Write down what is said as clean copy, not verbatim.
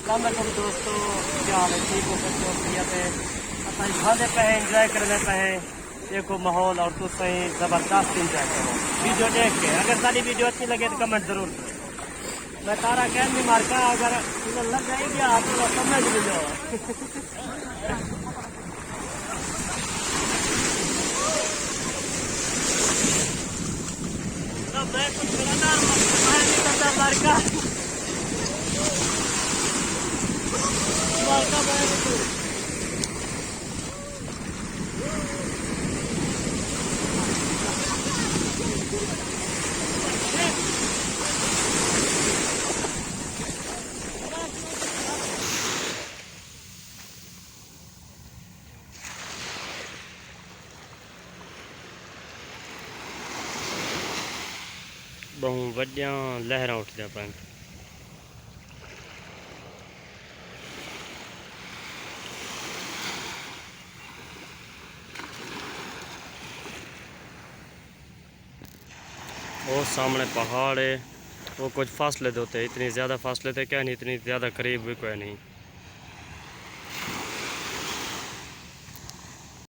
अलैक्म दोस्तों, क्या हाल है? ठीक हो सकते हो? पे खाने पे है, इंजॉय करने पे है। देखो माहौल और तो सही ज़बरदस्त इंजॉय करो वीडियो देख के। अगर सारी वीडियो अच्छी लगे तो कमेंट जरूर करो। मैं तारा कह नहीं मारका, अगर तुम्हें लग जाएगी तो समझ भी लो। मैं कुछ गलत मारका मारका मैं बहुत वड्डिया लहरां उठदियां पैन। वो सामने पहाड़ है, वो कुछ फासले होते हैं, इतनी ज़्यादा फासले थे क्या नहीं, इतनी ज़्यादा करीब भी कोई नहीं।